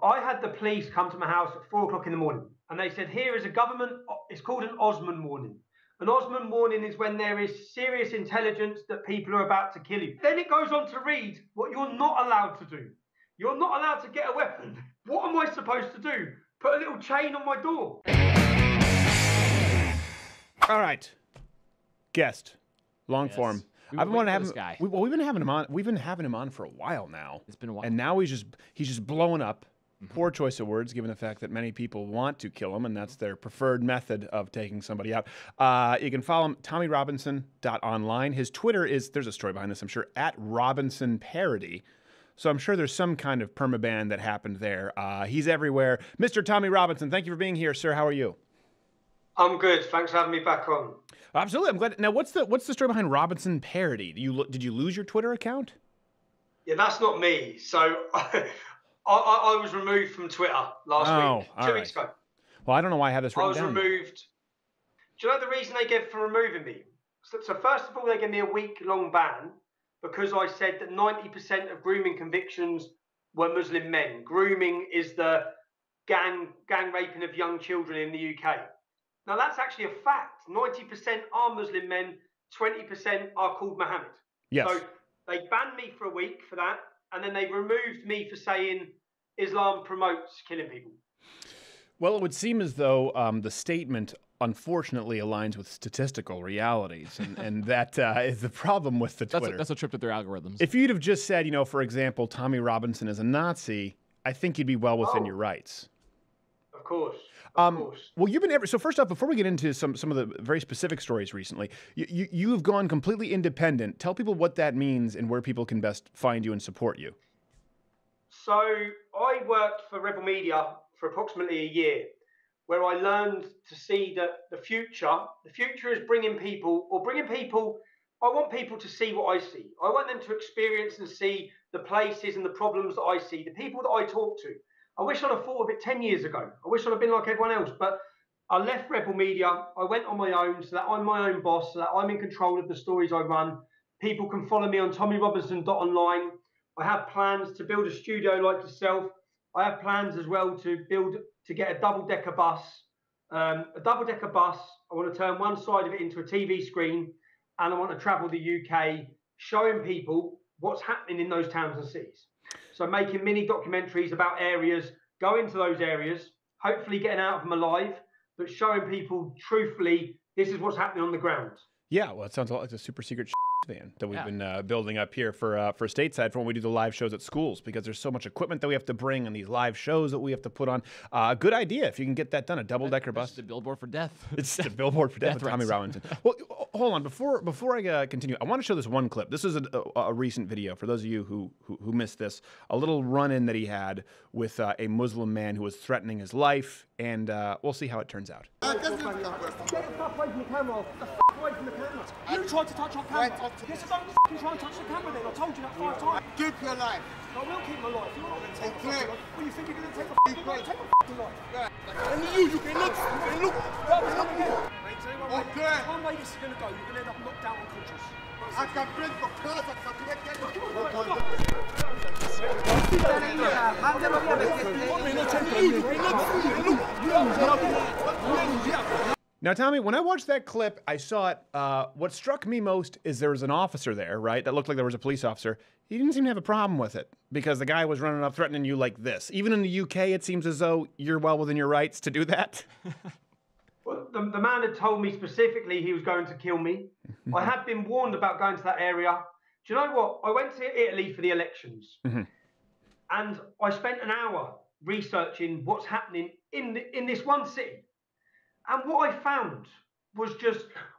I had the police come to my house at 4 o'clock in the morning, and they said, "Here is a government. It's called an Osman warning. An Osman warning is when there is serious intelligence that people are about to kill you." Then it goes on to read what you're not allowed to do. You're not allowed to get a weapon. What am I supposed to do? Put a little chain on my door? All right, guest, long form. I've been wanting to have this guy. We've been having him on. We've been having him on for a while now. It's been a while, and now he's just blowing up. Poor choice of words, given the fact that many people want to kill him, and that's their preferred method of taking somebody out. You can follow him, TommyRobinson.online. His Twitter is, there's a story behind this, I'm sure, @RobinsonParody. So I'm sure there's some kind of permaban that happened there. He's everywhere. Mr. Tommy Robinson, thank you for being here, sir. How are you? I'm good. Thanks for having me back on. Absolutely. I'm glad. Now, what's the story behind Robinson Parody? Did you lose your Twitter account? Yeah, that's not me. So I was removed from Twitter last week, 2 weeks ago. Well, I don't know why I have this written down. I was removed. Do you know the reason they gave for removing me? So first of all, they gave me a week-long ban because I said that 90% of grooming convictions were Muslim men. Grooming is the gang raping of young children in the UK. Now, that's actually a fact. 90% are Muslim men, 20% are called Mohammed. Yes. So they banned me for a week for that, and then they removed me for saying Islam promotes killing people. Well, it would seem as though the statement, unfortunately, aligns with statistical realities, and that is the problem with the Twitter. That's a trip to their algorithms. If you'd have just said, for example, Tommy Robinson is a Nazi, I think you'd be well within your rights. Of course. Well, you've been so first off, before we get into some of the very specific stories recently, you have gone completely independent. Tell people what that means and where people can best find you and support you. So I worked for Rebel Media for approximately a year, where I learned to see that the future is bringing people. I want people to see what I see. I want them to experience and see the places and the problems that I see, the people that I talk to. I wish I'd have thought of it 10 years ago. I wish I'd have been like everyone else, but I left Rebel Media. I went on my own so that I'm my own boss, so that I'm in control of the stories I run. People can follow me on TommyRobinson.online. I have plans to build a studio like yourself. I have plans as well to get a double-decker bus. I want to turn one side of it into a TV screen, and I want to travel the UK showing people what's happening in those towns and cities. So making mini documentaries about areas, going to those areas, hopefully getting out of them alive, but showing people truthfully, this is what's happening on the ground. Yeah, well, it sounds like a super secret van that we've been building up here for stateside for when we do the live shows at schools, because there's so much equipment that we have to bring and these live shows that we have to put on. Good idea if you can get that done, a double-decker bus. It's a billboard for death. It's a billboard for death with Tommy Robinson. Well, hold on. Before I continue, I want to show this one clip. This is a recent video for those of you who missed this. A little run-in that he had with a Muslim man who was threatening his life, and we'll see how it turns out. Get the fuck away from the camera. Get the fuck away from the camera. You tried to touch our camera. Yes, don't fucking try and touch the camera then. I told you that 5 times. Keep your life. I will keep my life. You're not going to take my life. Well, you think you're going to take my fucking life? Take my fucking life. And you can look. Okay. One way this is going to go, you're going to end up knocked down unconscious. I can bring the class. I can bring Now, Tommy, when I watched that clip, I saw it. What struck me most is there was an officer there, right? That looked like there was a police officer. He didn't seem to have a problem with it because the guy was running up threatening you like this. Even in the UK, it seems as though you're well within your rights to do that. Well, the man had told me specifically he was going to kill me. I had been warned about going to that area. Do you know what? I went to Italy for the elections. And I spent an hour researching what's happening in this one city. And what I found was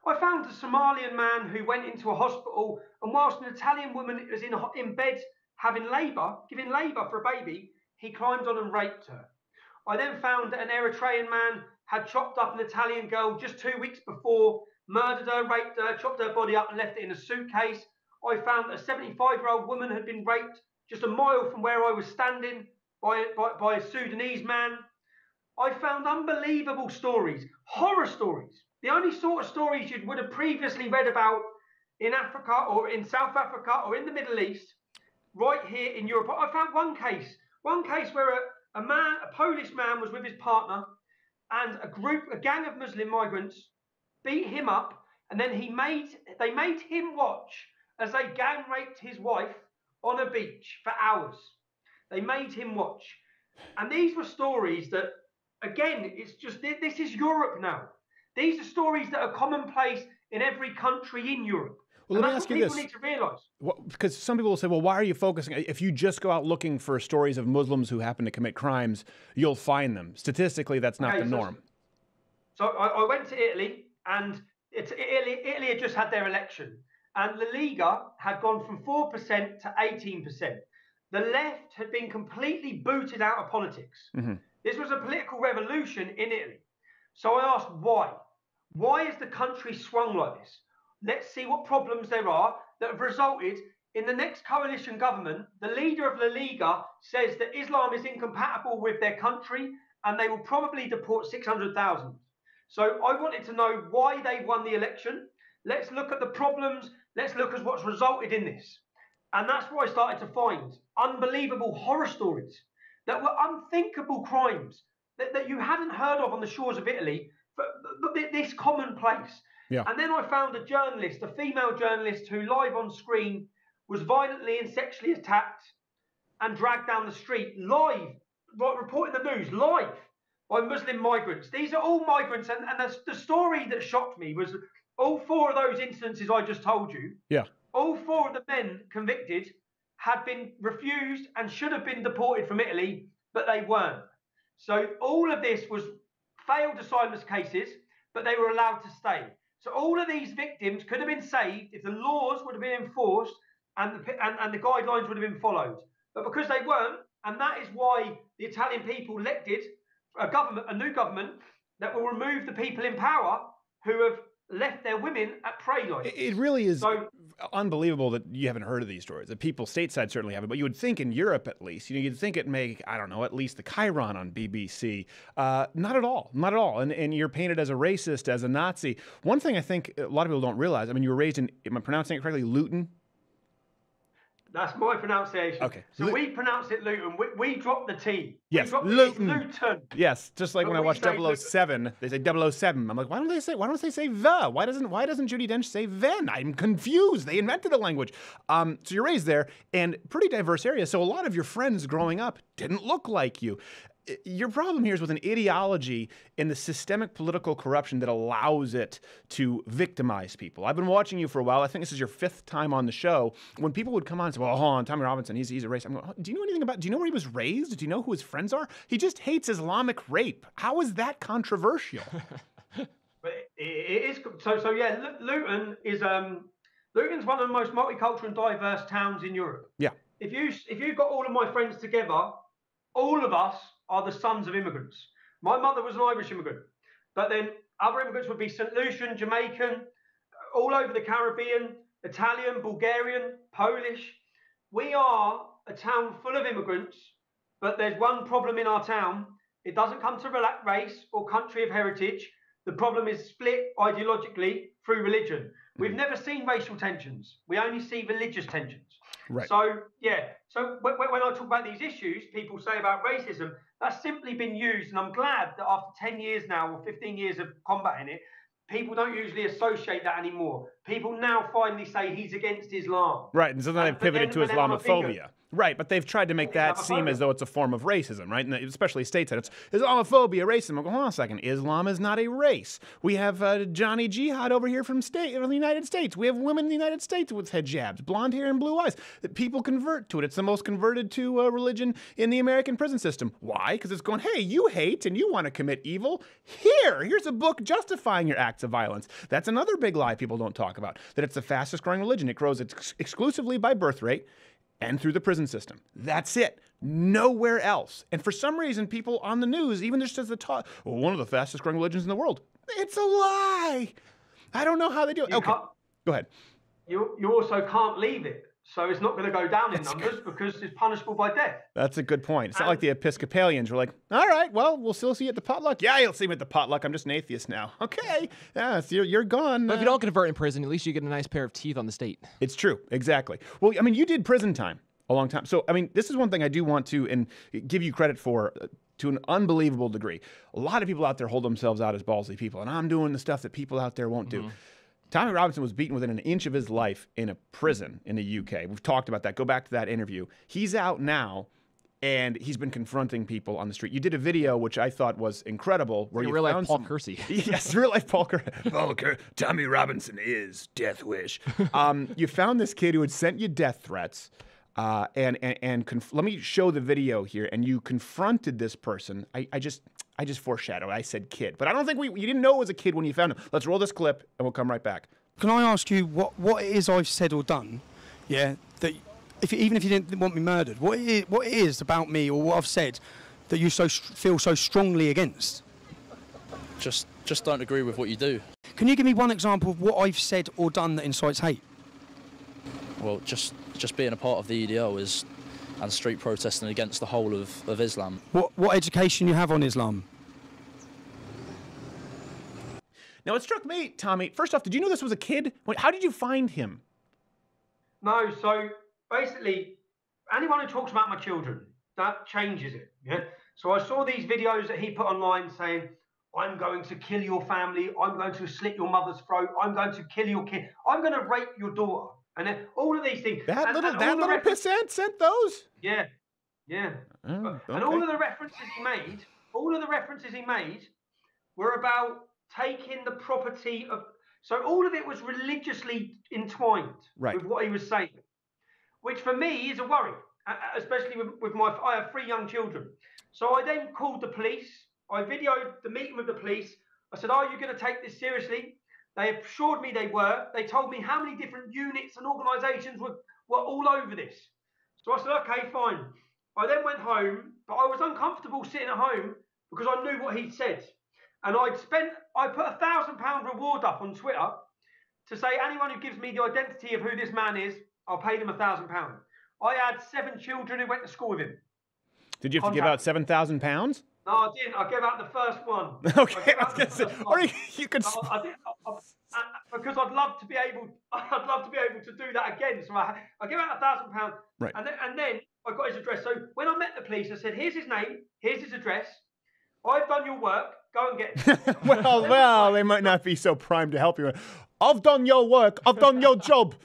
I found a Somalian man who went into a hospital, and whilst an Italian woman was in bed giving labour for a baby, he climbed on and raped her. I then found that an Eritrean man had chopped up an Italian girl just 2 weeks before, murdered her, raped her, chopped her body up and left it in a suitcase. I found that a 75-year-old woman had been raped just a mile from where I was standing by a Sudanese man. I found unbelievable stories, horror stories. The only sort of stories you would have previously read about in Africa or in South Africa or in the Middle East, right here in Europe. I found one case where a man Polish man was with his partner, and a gang of Muslim migrants beat him up, and then they made him watch as they gang raped his wife on a beach for hours. They made him watch. And these were stories that, again, it's just, this is Europe now. These are stories that are commonplace in every country in Europe. Well, let me ask you this. People need to realise. Because some people will say, well, why are you focusing? If you just go out looking for stories of Muslims who happen to commit crimes, you'll find them. Statistically, that's not the norm. So I went to Italy, and Italy had just had their election. And La Liga had gone from 4% to 18%. The left had been completely booted out of politics. Mm-hmm. This was a political revolution in Italy. So I asked why. Why is the country swung like this? Let's see what problems there are that have resulted in the next coalition government. The leader of La Liga says that Islam is incompatible with their country and they will probably deport 600,000. So I wanted to know why they won the election. Let's look at the problems. Let's look at what's resulted in this. And that's where I started to find unbelievable horror stories that were unthinkable crimes that you hadn't heard of on the shores of Italy, but this commonplace. Yeah. And then I found a journalist, a female journalist, who live on screen was violently and sexually attacked and dragged down the street live, reporting the news live by Muslim migrants. These are all migrants, and the story that shocked me was all 4 of those incidences I just told you. Yeah. All 4 of the men convicted had been refused and should have been deported from Italy, but they weren't. So all of this was failed asylum cases, but they were allowed to stay. So all of these victims could have been saved if the laws would have been enforced and the guidelines would have been followed. But because they weren't, and that is why the Italian people elected a new government that will remove the people in power who have left their women at prey lines. It really is unbelievable that you haven't heard of these stories. The people stateside certainly haven't, but you would think in Europe at least, you'd think it'd make, I don't know, at least the Chiron on BBC. Not at all, not at all. And you're painted as a racist, as a Nazi. One thing I think a lot of people don't realize, I mean, you were raised in, am I pronouncing it correctly, Luton? That's my pronunciation. Okay. So we pronounce it Luton. We drop the T. Yes, Luton. Yes, just like when I watch 007, they say 007. I'm like, why don't they say the? Why doesn't Judi Dench say then? I'm confused. They invented a language. So you're raised there, and pretty diverse area. So a lot of your friends growing up didn't look like you. Your problem here is with an ideology in the systemic political corruption that allows it to victimize people. I've been watching you for a while. I think this is your 5th time on the show. When people would come on and say, well, hold on, Tommy Robinson, he's a racist. I'm going, do you know anything about, do you know where he was raised? Do you know who his friends are? He just hates Islamic rape. How is that controversial? But it is, so yeah, Luton is, Luton's one of the most multicultural and diverse towns in Europe. Yeah. If you got all of my friends together, all of us are the sons of immigrants. My mother was an Irish immigrant, but then other immigrants would be St. Lucian, Jamaican, all over the Caribbean, Italian, Bulgarian, Polish. We are a town full of immigrants, but there's one problem in our town. It doesn't come to race or country of heritage. The problem is split ideologically through religion. We've never seen racial tensions. We only see religious tensions. Right. So, yeah. So when I talk about these issues, people say about racism, that's simply been used. And I'm glad that after 10 years now or 15 years of combating it, people don't usually associate that anymore. People now finally say he's against Islam. Right. And so then they've pivoted to Islamophobia. Right, but they've tried to make that seem as though it's a form of racism, right? And especially stateside, it's Islamophobia, racism. I'm going, hold on a second. Islam is not a race. We have Johnny Jihad over here from the United States. We have women in the United States with hijabs, blonde hair and blue eyes. People convert to it. It's the most converted to religion in the American prison system. Why? Because it's going, hey, you hate and you want to commit evil. Here's a book justifying your acts of violence. That's another big lie people don't talk about, that it's the fastest growing religion. It grows exclusively by birth rate and through the prison system. That's it. Nowhere else. And for some reason, people on the news, even just as the talk, well, one of the fastest growing religions in the world. It's a lie. I don't know how they do it. Okay, go ahead. You also can't leave it. So it's not going to go down in numbers because it's punishable by death. That's a good point. It's not like the Episcopalians were like, all right, well, we'll still see you at the potluck. Yeah, you'll see me at the potluck. I'm just an atheist now. Okay. Yeah, so you're gone. But if you don't convert in prison, at least you get a nice pair of teeth on the state. It's true. Exactly. Well, I mean, you did prison time a long time. So, I mean, this is one thing I do want to and give you credit for. to an unbelievable degree. A lot of people out there hold themselves out as ballsy people, and I'm doing the stuff that people out there won't do. Tommy Robinson was beaten within an inch of his life in a prison in the UK. We've talked about that. Go back to that interview. He's out now, and he's been confronting people on the street. You did a video, which I thought was incredible. Where you real life found Paul Kersey. Yes, real life Paul Kersey. Tommy Robinson is Death Wish. You found this kid who had sent you death threats. Let me show the video here. And you confronted this person. I just foreshadowed. I said kid, but I don't think you didn't know it was a kid when you found him. Let's roll this clip, and we'll come right back. Can I ask you what it is I've said or done? Yeah, that even if you didn't want me murdered, what it is about me or what I've said that you feel so strongly against? Just don't agree with what you do. Can you give me one example of what I've said or done that incites hate? Well, just being a part of the EDO and street protesting against the whole of Islam. What education you have on Islam? Now, it struck me, Tommy, first off, did you know this was a kid? How did you find him? No, so basically, anyone who talks about my children, that changes it. Yeah. So I saw these videos that he put online saying, I'm going to kill your family, I'm going to slit your mother's throat, I'm going to kill your kid, I'm going to rape your daughter. And then all of these things. That little pissant sent those? Yeah. Yeah. Oh, okay. And all of the references he made were about taking the property of. So all of it was religiously entwined with what he was saying, which for me is a worry, especially with I have 3 young children. So I then called the police. I videoed the meeting with the police. I said, are you going to take this seriously? They assured me they were. They told me how many different units and organisations were all over this. So I said, okay, fine. I then went home, but I was uncomfortable sitting at home because I knew what he'd said. And I put a £1,000 reward up on Twitter to say anyone who gives me the identity of who this man is, I'll pay them £1,000. I had 7 children who went to school with him. Did you have to give out £7,000? No, I didn't. I gave out the first one. Okay, I was going to say, or you could. Because I'd love to be able to do that again. So I gave out £1,000, right. And then I got his address. So when I met the police, I said, "Here's his name. Here's his address. I've done your work. Go and get him." well, they might not be so primed to help you. I've done your work. I've done your job.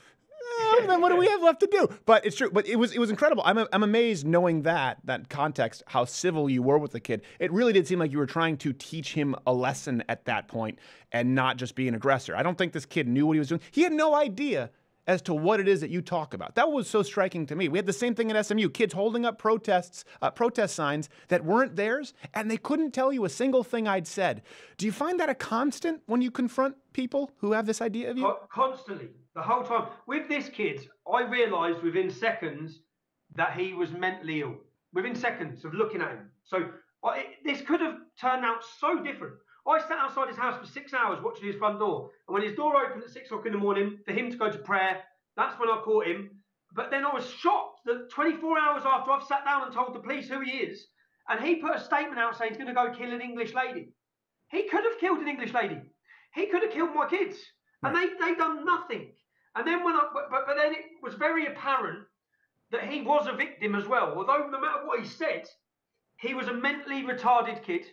Then what do we have left to do? But it's true. But it was incredible. I'm amazed knowing that context, how civil you were with the kid. It really did seem like you were trying to teach him a lesson at that point and not just be an aggressor. I don't think this kid knew what he was doing. He had no idea as to what it is that you talk about. That was so striking to me. We had the same thing at SMU, kids holding up protest signs that weren't theirs, and they couldn't tell you a single thing I'd said. Do you find that a constant when you confront people who have this idea of you? Constantly, the whole time. With this kid, I realised within seconds that he was mentally ill. Within seconds of looking at him. So this could have turned out so different. I sat outside his house for 6 hours watching his front door. And when his door opened at 6 o'clock in the morning for him to go to prayer, that's when I caught him. But then I was shocked that 24 hours after I've sat down and told the police who he is, and he put a statement out saying he's going to go kill an English lady. He could have killed an English lady. He could have killed my kids. And they done nothing. And then but then it was very apparent that he was a victim as well. Although no matter what he said, he was a mentally retarded kid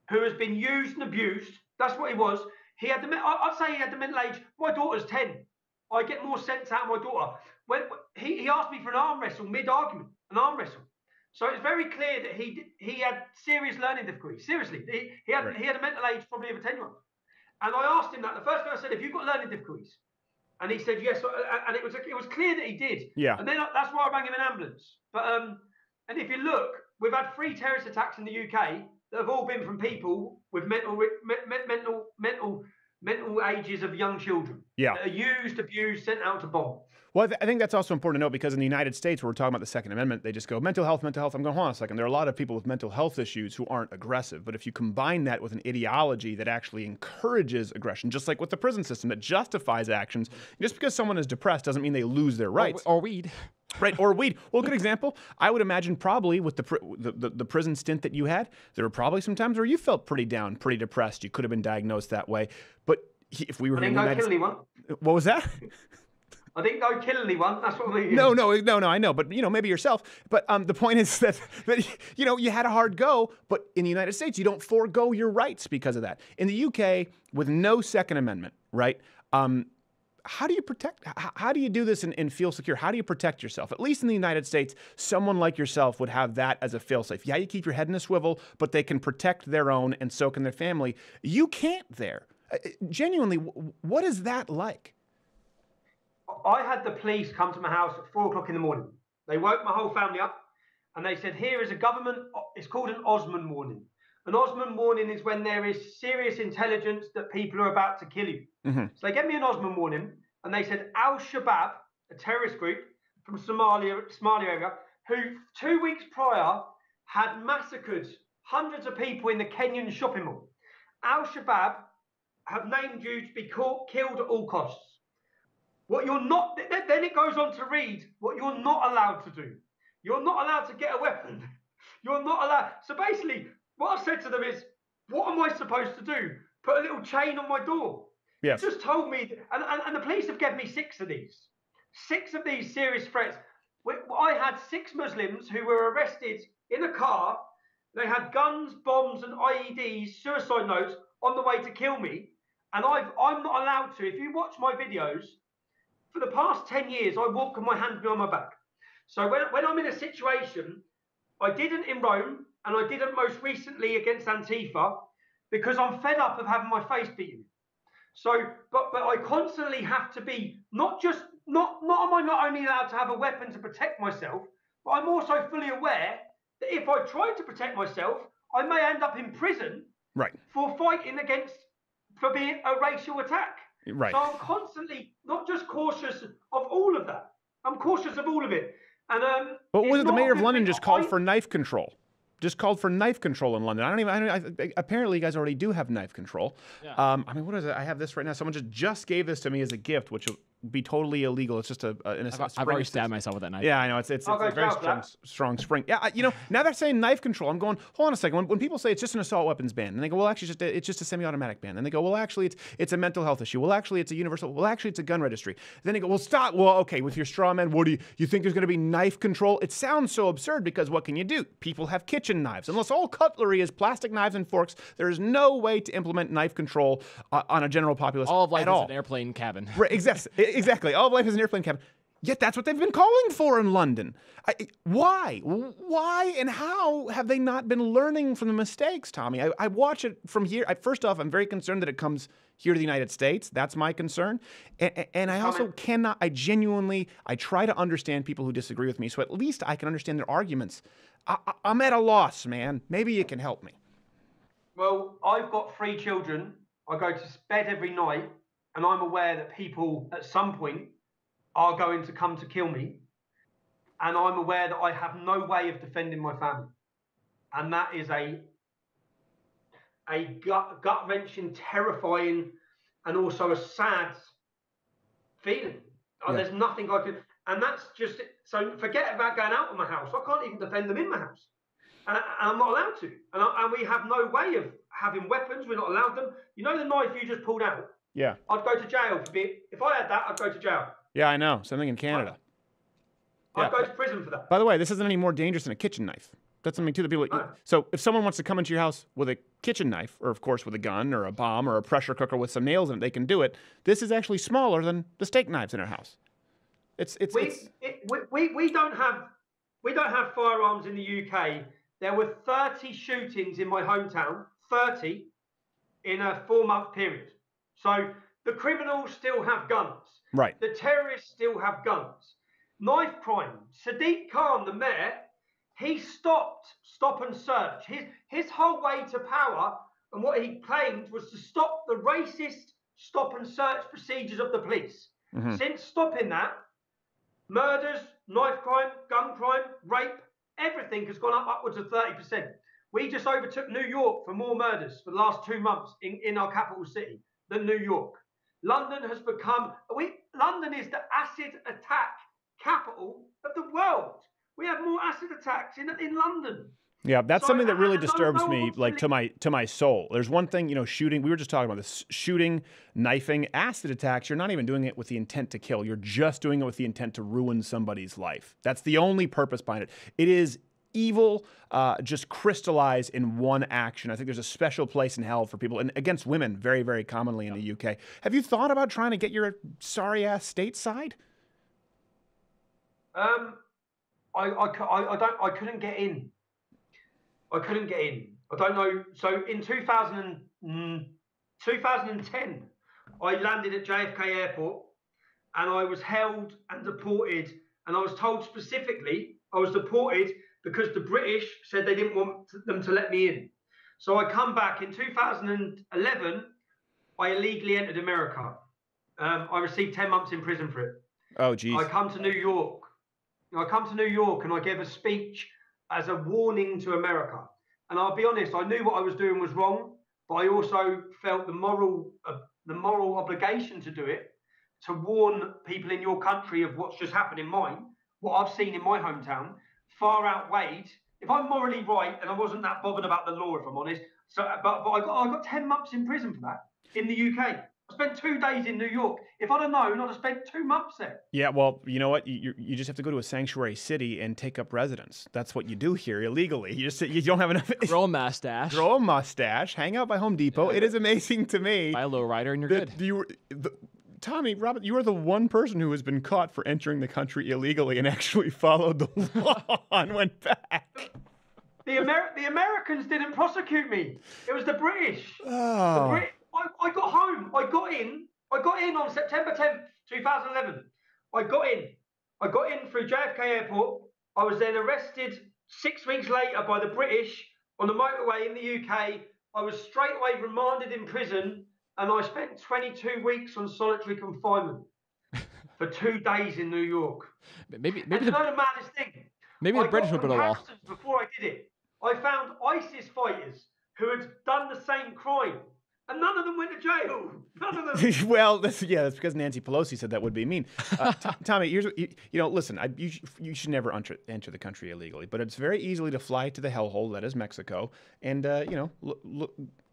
who has been used and abused. That's what he was. I'd say he had the mental age. My daughter's 10. I get more sense out of my daughter. When he asked me for an arm wrestle mid-argument, an arm wrestle. So it's very clear that he had serious learning difficulties. Seriously, he had a mental age probably of a 10-year-old. And I asked him that. The first thing I said, "Have you got learning difficulties?" And he said yes. And it was clear that he did. Yeah. And then that's why I rang him an ambulance. But and if you look, we've had 3 terrorist attacks in the UK that have all been from people with mental ages of young children. Yeah. That are used, abused, sent out to bomb. Well, I think that's also important to note because in the United States, where we're talking about the Second Amendment, they just go, mental health, mental health. I'm going, hold on a second. There are a lot of people with mental health issues who aren't aggressive. But if you combine that with an ideology that actually encourages aggression, just like with the prison system that justifies actions, just because someone is depressed doesn't mean they lose their rights. Or weed. Right, or weed. Well, a good example, I would imagine probably with the prison stint that you had, there were probably some times where you felt pretty down, pretty depressed. You could have been diagnosed that way. But if we were I didn't go kill anyone. What was that? I didn't go kill anyone. That's what I mean. No, I know. But, maybe yourself. But the point is that, you had a hard go. But in the United States, you don't forego your rights because of that. In the UK, with no Second Amendment, right? How do you protect? How do you do this and feel secure? How do you protect yourself? At least in the United States, someone like yourself would have that as a failsafe. Yeah, you keep your head in a swivel, but they can protect their own, and so can their family. You can't there. Genuinely, what is that like? I had the police come to my house at 4 o'clock in the morning. They woke my whole family up, and they said, here is a government, it's called an Osman warning. An Osman warning is when there is serious intelligence that people are about to kill you. Mm-hmm. So they gave me an Osman warning, and they said Al-Shabaab, a terrorist group from Somalia area, who 2 weeks prior had massacred hundreds of people in the Kenyan shopping mall. Al-Shabaab have named you to be killed at all costs. What you're not, then it goes on to read what you're not allowed to do. You're not allowed to get a weapon. You're not allowed. So basically, what I've said to them is, what am I supposed to do? Put a little chain on my door. Yes. Just told me, and the police have given me 6 of these. 6 of these serious threats. I had 6 Muslims who were arrested in a car. They had guns, bombs, and IEDs, suicide notes, on the way to kill me. And I'm not allowed to. If you watch my videos, for the past 10 years, I walk with my hands behind my back. So when I'm in a situation, I didn't in Rome, and I didn't most recently against Antifa, because I'm fed up of having my face beaten. So, but I constantly have to be not am I not only allowed to have a weapon to protect myself, but I'm also fully aware that if I try to protect myself, I may end up in prison for fighting for being a racial attack. Right. So I'm constantly not just cautious of all of that. I'm cautious of all of it. And but was it the mayor of London just called for knife control? Just called for knife control in London. Apparently, you guys already do have knife control. Yeah. What is it? I have this right now. Someone just gave this to me as a gift, which will be totally illegal. It's just I've already stabbed myself with that knife. Yeah, I know. It's a very strong spring. Yeah, now they're saying knife control. I'm going, hold on a second. When people say it's just an assault weapons ban, and they go, well, actually, it's just a semi-automatic ban. And they go, well, actually, it's a mental health issue. Well, actually, it's a universal. Well, actually, it's a gun registry. Then they go, well, stop. Well, okay, with your straw man, what do you think there's going to be knife control? It sounds so absurd because what can you do? People have kitchen knives. Unless all cutlery is plastic knives and forks, there is no way to implement knife control on a general populace. All of life is an airplane cabin. Right, exactly. All of life is an airplane cabin. Yet that's what they've been calling for in London. Why? Why and how have they not been learning from the mistakes, Tommy? I watch it from here. First off, I'm very concerned that it comes here to the United States. That's my concern. And I also cannot, I try to understand people who disagree with me, so at least I can understand their arguments. I'm at a loss, man. Maybe you can help me. Well, I've got 3 children. I go to bed every night, and I'm aware that people at some point are going to come to kill me. And I'm aware that I have no way of defending my family. And that is a gut-wrenching, terrifying, and also a sad feeling. Yeah. There's nothing I can... And that's just it. So forget about going out of my house. I can't even defend them in my house. And I'm not allowed to. And we have no way of having weapons. We're not allowed them. You know the knife you just pulled out? Yeah. I'd go to jail for being... If I had that, I'd go to jail. Yeah, I know. Something in Canada. I'd go to prison for that. By the way, this isn't any more dangerous than a kitchen knife. That's something too that people... So if someone wants to come into your house with a kitchen knife, or of course with a gun or a bomb or a pressure cooker with some nails in it, they can do it. This is actually smaller than the steak knives in our house. We don't have firearms in the UK. There were 30 shootings in my hometown, 30 in a 4-month period. So the criminals still have guns. Right. The terrorists still have guns. Knife crime. Sadiq Khan, the mayor, he stopped stop and search. His whole way to power and what he claimed was to stop the racist stop and search procedures of the police. Mm-hmm. Since stopping that, murders, knife crime, gun crime, rape, everything has gone up upwards of 30%. We just overtook New York for more murders for the last 2 months in our capital city than New York. London has become... London is the acid attack capital of the world. We have more acid attacks in London. Yeah, that's So, something that really and no disturbs one me, wants to like to my soul. There's one thing, you know, shooting. We were just talking about this: shooting, knifing, acid attacks. You're not even doing it with the intent to kill. You're just doing it with the intent to ruin somebody's life. That's the only purpose behind it. It is evil, just crystallized in one action. I think there's a special place in hell for people, and against women, very, very commonly in the UK. Have you thought about trying to get your sorry ass stateside? I couldn't get in. I couldn't get in. I don't know. So in 2010, I landed at JFK Airport and I was held and deported. And I was told specifically I was deported because the British said they didn't want them to let me in. So I come back in 2011. I illegally entered America. I received 10 months in prison for it. Oh, geez. I come to New York and I gave a speech as a warning to America. And I'll be honest, I knew what I was doing was wrong, but I also felt the moral obligation to do it, to warn people in your country of what's just happened in mine, what I've seen in my hometown, far outweighed. If I'm morally right, and I wasn't that bothered about the law, if I'm honest. So, but I got 10 months in prison for that in the UK. I spent 2 days in New York. If I'd have known, I'd have spent 2 months there. Yeah, well, you know what? You just have to go to a sanctuary city and take up residence. That's what you do here illegally. You don't have enough. Grow a mustache. Grow a mustache. Hang out by Home Depot. It is amazing to me. Buy a lowrider and you're good. Tommy, Robin, you are the one person who has been caught for entering the country illegally and actually followed the law and went back. The Americans didn't prosecute me. It was the British. Oh. I got home. I got in on September 10th, 2011. I got in through JFK Airport. I was then arrested 6 weeks later by the British on the motorway in the UK. I was straight away remanded in prison, and I spent 22 weeks on solitary confinement for 2 days in New York. Maybe and you know the maddest thing? Maybe the British would put a law. Before I did it, I found ISIS fighters who had done the same crime. And none of them went to jail. None of them. Well, that's because Nancy Pelosi said that would be mean. Tommy, here's what, listen, you should never enter the country illegally, but it's very easily to fly to the hellhole that is Mexico, and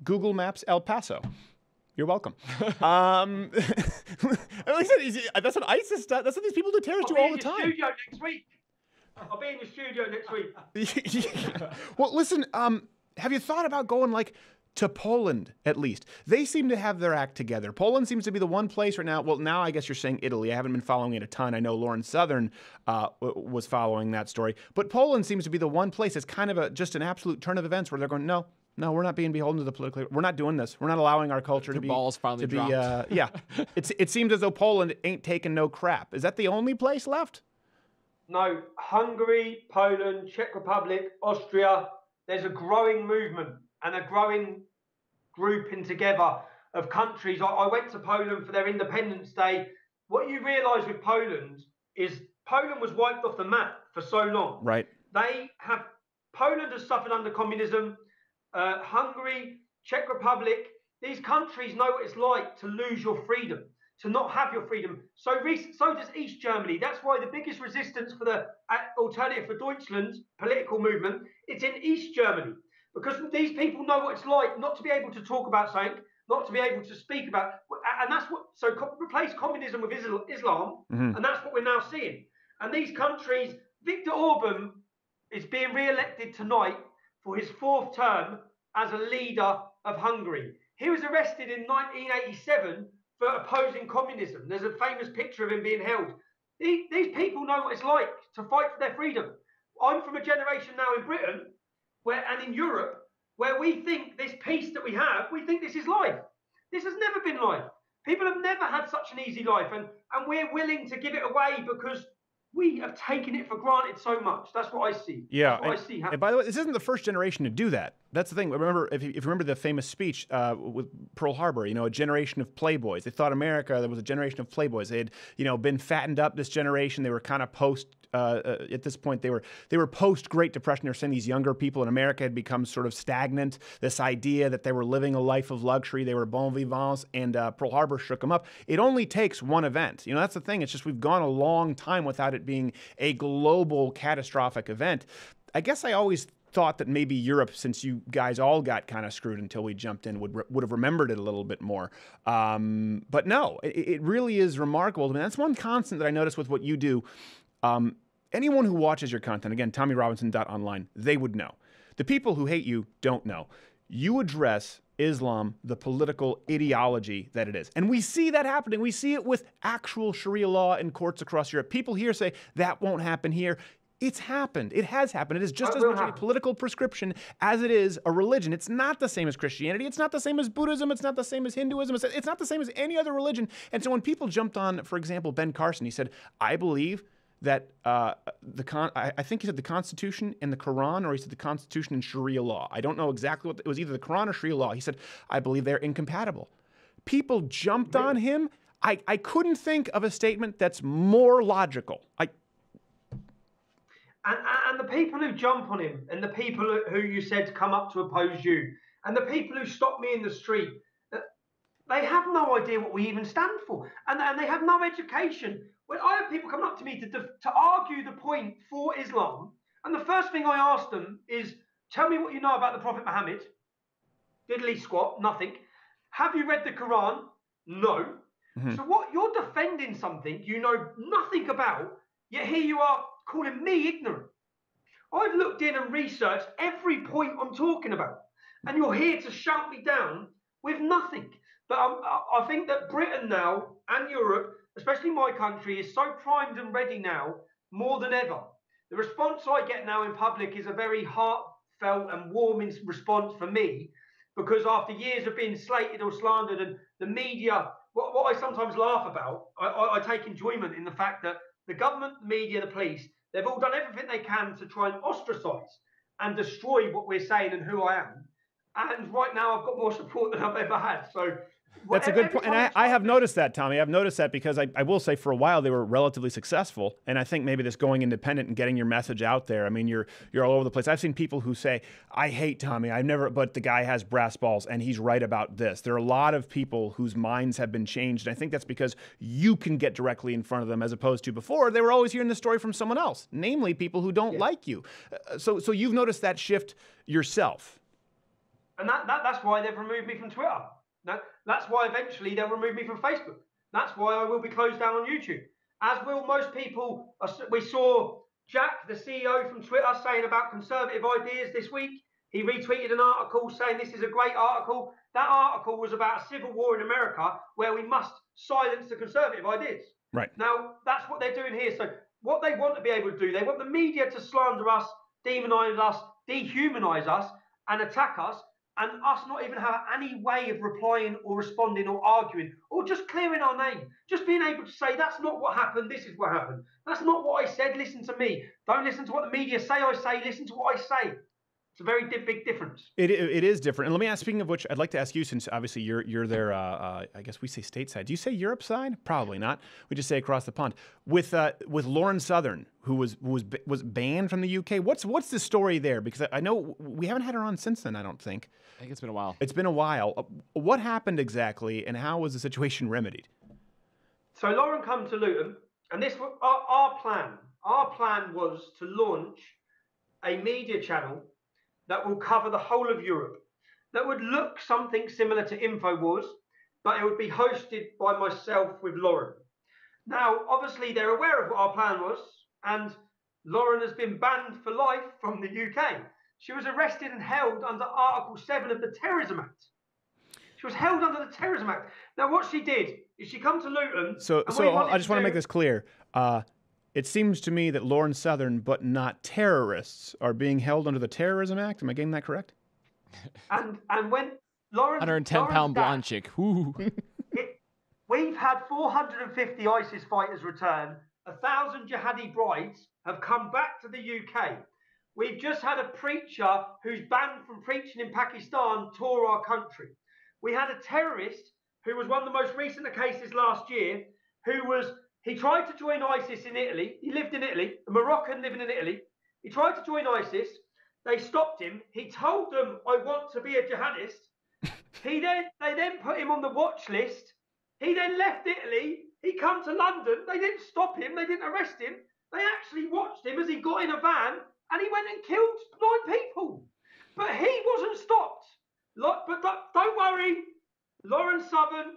Google Maps El Paso. You're welcome. That's what ISIS does. That's what these people do terrorists do all the time. I'll be in your studio next week. Well, listen. Have you thought about going to Poland, at least? They seem to have their act together. Poland seems to be the one place right now. Well, now I guess you're saying Italy. I haven't been following it a ton. I know Lauren Southern was following that story. But Poland seems to be the one place that's kind of just an absolute turn of events where they're going, no, we're not being beholden to the political. We're not doing this. We're not allowing our culture to be. Balls finally dropped. Yeah. It seems as though Poland ain't taking no crap. Is that the only place left? No, Hungary, Poland, Czech Republic, Austria. There's a growing movement and a growing grouping together of countries. I went to Poland for their Independence Day. What you realise with Poland is Poland was wiped off the map for so long. Right. Poland has suffered under communism. Hungary, Czech Republic, these countries know what it's like to lose your freedom, to not have your freedom. So does East Germany. That's why the biggest resistance for the Alternative for Deutschland political movement, it's in East Germany. Because these people know what it's like not to be able to talk about something, not to be able to speak about, and that's what. So replace communism with Islam, and that's what we're now seeing. And these countries, Viktor Orban is being re-elected tonight for his 4th term as a leader of Hungary. He was arrested in 1987 for opposing communism. There's a famous picture of him being held. These people know what it's like to fight for their freedom. I'm from a generation now in Britain and in Europe, where we think this peace that we have, we think this is life. This has never been life. People have never had such an easy life, and we're willing to give it away because we have taken it for granted so much. That's what I see. Yeah. That's what I see happening. And by the way, this isn't the first generation to do that. That's the thing. Remember, if you remember the famous speech with Pearl Harbor, a generation of playboys. They thought America, there was a generation of playboys. They had, been fattened up this generation. They were kind of at this point, they were post Great Depression. They were saying these younger people in America had become sort of stagnant. This idea that they were living a life of luxury. They were bon vivants, and Pearl Harbor shook them up. It only takes one event. That's the thing. It's just we've gone a long time without it being a global catastrophic event. I guess I always thought that maybe Europe, since you guys all got kind of screwed until we jumped in, would have remembered it a little bit more. But no, it really is remarkable. I mean, that's one constant that I notice with what you do. Anyone who watches your content, again, TommyRobinson.online, they would know. The people who hate you don't know. You address Islam, the political ideology that it is. And we see that happening. We see it with actual Sharia law in courts across Europe. People here say, that won't happen here. It's happened. It has happened. It is just as much a political prescription as it is a religion. It's not the same as Christianity. It's not the same as Buddhism. It's not the same as Hinduism. It's not the same as any other religion. And so when people jumped on, for example, Ben Carson, he said, I believe that I think he said the Constitution and the Quran, or he said the Constitution and Sharia law. I don't know exactly what it was, either the Quran or Sharia law. He said, I believe they're incompatible. People jumped on him. I couldn't think of a statement that's more logical. And the people who jump on him, and the people who you said come up to oppose you, and the people who stop me in the street, they have no idea what we even stand for, and they have no education. When I have people coming up to me to argue the point for Islam, and the first thing I ask them is, tell me what you know about the Prophet Muhammad. Diddly squat, nothing. Have you read the Quran? No. Mm-hmm. So what, you're defending something you know nothing about, yet here you are calling me ignorant. I've looked in and researched every point I'm talking about, and you're here to shout me down with nothing. But I think that Britain now and Europe, especially my country, is so primed and ready now more than ever. The response I get now in public is a very heartfelt and warming response for me, because after years of being slated or slandered, and the media, what I sometimes laugh about, I take enjoyment in the fact that the government, the media, the police, they've all done everything they can to try and ostracize and destroy what we're saying and who I am. And right now I've got more support than I've ever had. So that's a good point. And I have noticed that, Tommy. I've noticed that because I will say for a while they were relatively successful. And I think maybe this going independent and getting your message out there. I mean, you're all over the place. I've seen people who say, I hate Tommy. But the guy has brass balls and he's right about this. There are a lot of people whose minds have been changed. And I think that's because you can get directly in front of them, as opposed to before they were always hearing the story from someone else, namely people who don't like you. So you've noticed that shift yourself. And that's why they've removed me from Twitter. That's why eventually they'll remove me from Facebook. That's why I will be closed down on YouTube. As will most people. We saw Jack, the CEO from Twitter, saying about conservative ideas this week. He retweeted an article saying this is a great article. That article was about a civil war in America where we must silence the conservative ideas. Right. Now, that's what they're doing here. So what they want to be able to do, they want the media to slander us, demonize us, dehumanize us, and attack us, and us not even have any way of replying or responding or arguing or just clearing our name. Just being able to say, that's not what happened, this is what happened. That's not what I said, listen to me. Don't listen to what the media say, listen to what I say. It's a very big difference. It is different. And let me ask, speaking of which, I'd like to ask you, since obviously you're there, I guess we say stateside. Do you say Europe side? Probably not. We just say across the pond. With Lauren Southern, who was banned from the UK. What's the story there? Because I know we haven't had her on since then, I don't think. I think it's been a while. It's been a while. What happened exactly, and how was the situation remedied? So Lauren come to Luton, and this was our plan. Our plan was to launch a media channel that will cover the whole of Europe, that would look something similar to InfoWars, but it would be hosted by myself with Lauren. Now, obviously, they're aware of what our plan was, and Lauren has been banned for life from the UK. She was arrested and held under Article 7 of the Terrorism Act. She was held under the Terrorism Act. Now, what she did is she come to Luton. So I just want to make this clear. It seems to me that Lauren Southern, but not terrorists, are being held under the Terrorism Act. Am I getting that correct? And when Lauren 110-pound blonde chick. We've had 450 ISIS fighters return. 1,000 jihadi brides have come back to the UK. We've just had a preacher who's banned from preaching in Pakistan tour our country. We had a terrorist who was one of the most recent cases last year, he tried to join ISIS in Italy. He lived in Italy, a Moroccan living in Italy. He tried to join ISIS. They stopped him. He told them, I want to be a jihadist. They then put him on the watch list. He then left Italy. He come to London. They didn't stop him. They didn't arrest him. They actually watched him as he got in a van and he went and killed 9 people. But he wasn't stopped. But don't worry, Lauren Southern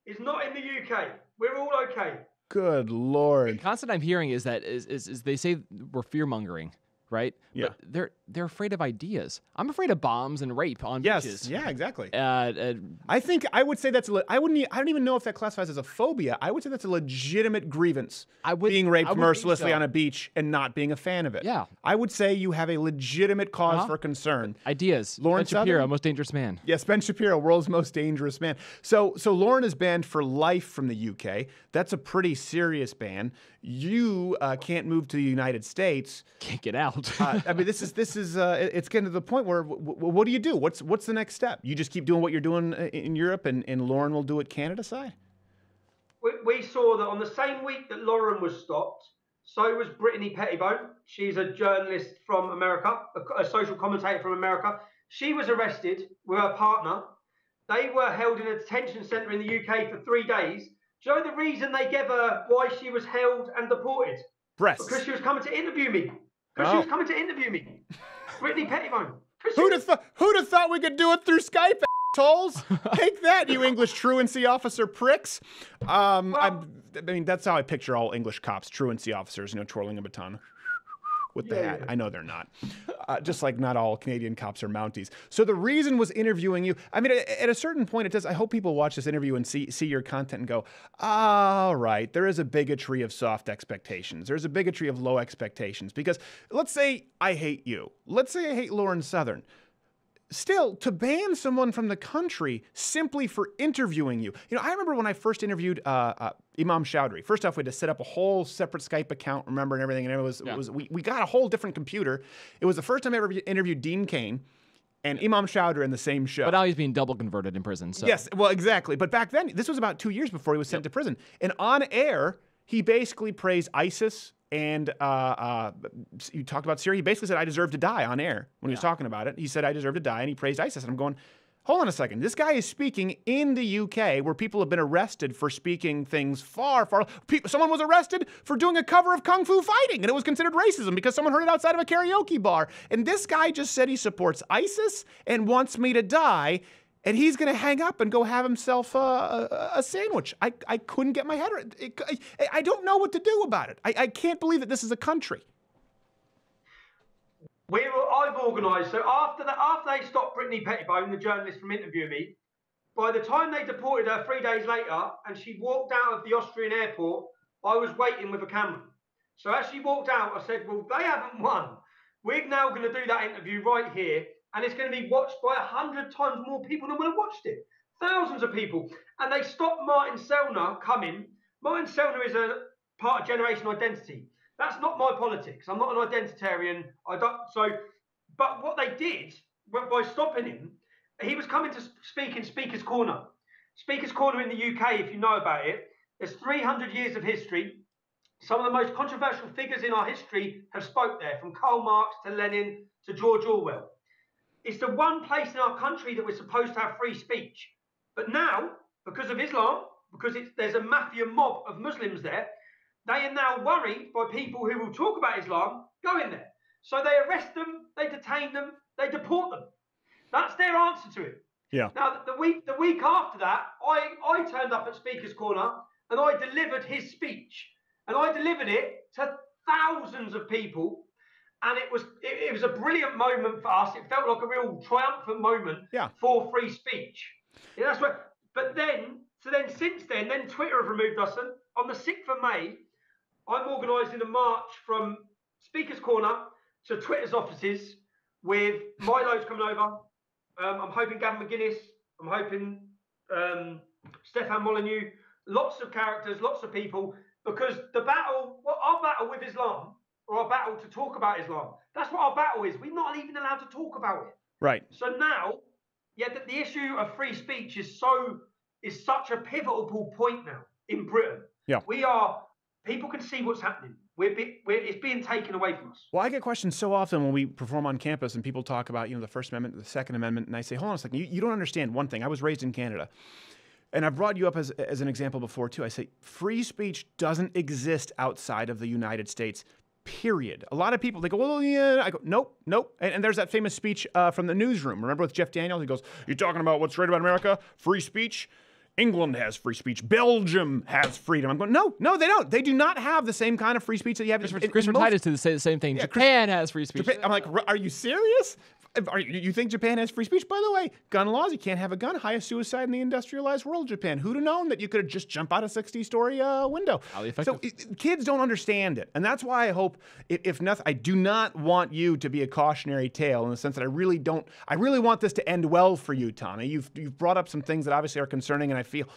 is not in the UK. We're all okay. Good Lord. Constant I'm hearing is that is they say we're fear mongering, right? Yeah. But they're afraid of ideas. I'm afraid of bombs and rape on beaches. Yeah, exactly. I think I would say that's I don't even know if that classifies as a phobia. I would say that's a legitimate grievance. Being raped mercilessly on a beach and not being a fan of it. Yeah. I would say you have a legitimate cause for concern. Ideas. Lauren Ben Shapiro, Southern? most dangerous man. Yes, Ben Shapiro, world's most dangerous man. So Lauren is banned for life from the UK. That's a pretty serious ban. You can't move to the United States. Can't get out. I mean, this is it's getting to the point where what do you do? What's the next step? You just keep doing what you're doing in Europe, and Lauren will do it Canada side. We saw that on the same week that Lauren was stopped, so was Brittany Pettibone. She's a journalist from America, a social commentator from America. She was arrested with her partner. They were held in a detention centre in the UK for 3 days. Do you know the reason they gave her why she was held and deported? Breasts. Because she was coming to interview me. She was coming to interview me. Brittany Pettibone. Who'd have thought we could do it through Skype, assholes? Take that, you English truancy officer pricks. I mean, that's how I picture all English cops, truancy officers, twirling a baton with the hat. I know they're not. Just like not all Canadian cops are Mounties. So the reason was interviewing you. I mean, at a certain point, it does. I hope people watch this interview and see your content and go, all right, there is a bigotry of soft expectations. There's a bigotry of low expectations. Because let's say I hate you. Let's say I hate Lauren Southern. Still, to ban someone from the country simply for interviewing you. I remember when I first interviewed Imam Chowdhury. First off, we had to set up a whole separate Skype account, remember, and everything. And we got a whole different computer. It was the first time I ever interviewed Dean Cain and Imam Chowdhury in the same show. But now he's being double converted in prison. So. Yes, well, exactly. But back then, this was about 2 years before he was sent to prison. And on air, he basically praised ISIS. And you talked about Syria. He basically said, I deserve to die on air when he was talking about it. He said, I deserve to die, and he praised ISIS. And I'm going, hold on a second. This guy is speaking in the UK where people have been arrested for speaking things far. Someone was arrested for doing a cover of Kung Fu Fighting, and it was considered racism because someone heard it outside of a karaoke bar. And this guy just said he supports ISIS and wants me to die. And he's going to hang up and go have himself a sandwich. I couldn't get my head around it. I don't know what to do about it. I can't believe that this is a country. I've organised, so after they stopped Brittany Pettibone, the journalist, from interviewing me, by the time they deported her 3 days later and she walked out of the Austrian airport, I was waiting with a camera. So as she walked out, I said, well, they haven't won. We're now going to do that interview right here. And it's going to be watched by 100 times more people than would have watched it. Thousands of people. And they stopped Martin Sellner coming. Martin Sellner is a part of Generation Identity. That's not my politics. I'm not an identitarian. But what they did, by stopping him, he was coming to speak in Speaker's Corner. Speaker's Corner in the UK, if you know about it, there's 300 years of history. Some of the most controversial figures in our history have spoke there, from Karl Marx to Lenin to George Orwell. It's the one place in our country that we're supposed to have free speech. But now, because of Islam, because there's a mafia mob of Muslims there, they are now worried by people who will talk about Islam going there. So they arrest them, they detain them, they deport them. That's their answer to it. Yeah. Now, the week after that, I turned up at Speaker's Corner and I delivered his speech. And I delivered it to thousands of people. And it was a brilliant moment for us. It felt like a real triumphant moment for free speech. Yeah, that's what. But since then, Twitter have removed us. And on the 6th of May, I'm organising a march from Speaker's Corner to Twitter's offices with Milo's coming over. I'm hoping Gavin McGuinness. I'm hoping Stefan Molyneux. Lots of characters, lots of people. Because our battle with Islam, or our battle to talk about Islam, that's what our battle is. We're not even allowed to talk about it. Right. So now, the issue of free speech is such a pivotal point now in Britain. Yeah. People can see what's happening. It's being taken away from us. Well, I get questions so often when we perform on campus and people talk about, the First Amendment, the Second Amendment, and I say, hold on a second, you don't understand one thing. I was raised in Canada. And I've brought you up as an example before, too. I say free speech doesn't exist outside of the United States, period. A lot of people, they go, well, yeah. I go, nope, nope. And there's that famous speech from the newsroom. Remember with Jeff Daniels? He goes, you're talking about what's great about America? Free speech? England has free speech. Belgium has freedom. I'm going, no, they don't. They do not have the same kind of free speech that you have. Christopher Titus did the same thing. Yeah, Japan has free speech. I'm like, are you serious? You think Japan has free speech? By the way, gun laws, you can't have a gun. Highest suicide in the industrialized world, Japan. Who'd have known that you could have just jumped out a 60-story window? Highly effective. So kids don't understand it. And that's why I hope, if nothing, I do not want you to be a cautionary tale in the sense that I really want this to end well for you, Tommy. You've brought up some things that obviously are concerning, and I feel,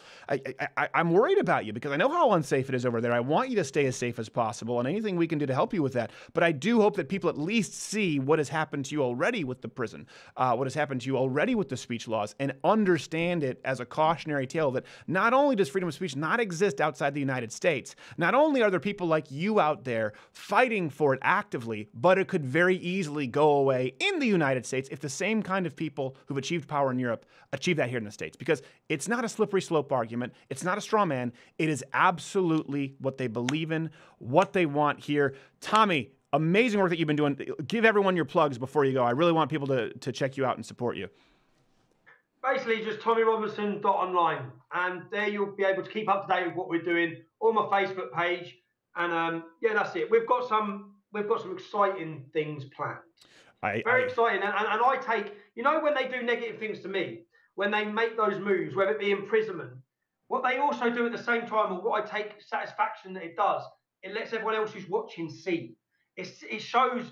I'm worried about you because I know how unsafe it is over there. I want you to stay as safe as possible, and anything we can do to help you with that. But I do hope that people at least see what has happened to you already with the prison, what has happened to you already with the speech laws, and understand it as a cautionary tale that not only does freedom of speech not exist outside the United States, not only are there people like you out there fighting for it actively, but it could very easily go away in the United States if the same kind of people who've achieved power in Europe achieve that here in the States. Because it's not a slippery slope argument. It's not a straw man. It is absolutely what they believe in, what they want here. Tommy, amazing work that you've been doing. Give everyone your plugs before you go. I really want people to check you out and support you. Basically, just TommyRobinson.online, and there you'll be able to keep up to date with what we're doing on my Facebook page. And yeah, that's it. We've got some exciting things planned. Very exciting. And I take, you know, when they do negative things to me, when they make those moves, whether it be imprisonment, what they also do at the same time, or what I take satisfaction that it does, it lets everyone else who's watching see. It shows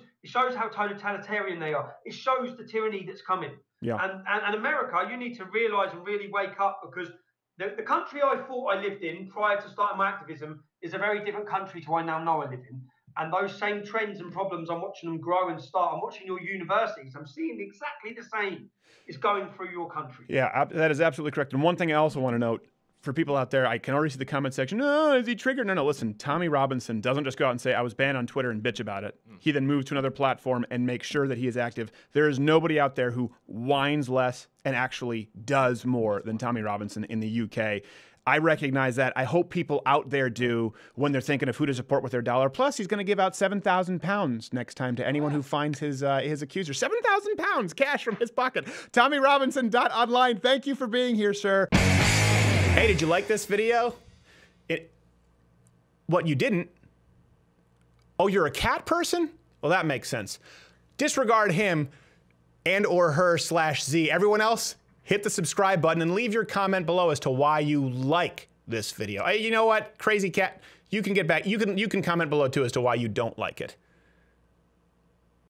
how totalitarian they are. It shows the tyranny that's coming. Yeah. And America, you need to realise and really wake up, because the country I thought I lived in prior to starting my activism is a very different country to I now know I live in. And those same trends and problems, I'm watching them grow and start. I'm watching your universities. I'm seeing exactly the same is going through your country. Yeah, that is absolutely correct. And one thing I also want to note, for people out there, I can already see the comment section. Oh, is he triggered? No, listen, Tommy Robinson doesn't just go out and say, I was banned on Twitter and bitch about it. He then moves to another platform and makes sure that he is active. There is nobody out there who whines less and actually does more than Tommy Robinson in the UK. I recognize that. I hope people out there do when they're thinking of who to support with their dollar. Plus, he's going to give out £7,000 next time to anyone who finds his accuser. £7,000 cash from his pocket. TommyRobinson.online. Thank you for being here, sir. Hey, did you like this video? What, you didn't? Oh, you're a cat person? Well, that makes sense. Disregard him and or her/Z. Everyone else, hit the subscribe button and leave your comment below as to why you like this video. You know what, Crazy Cat, you can get back. You can comment below too as to why you don't like it.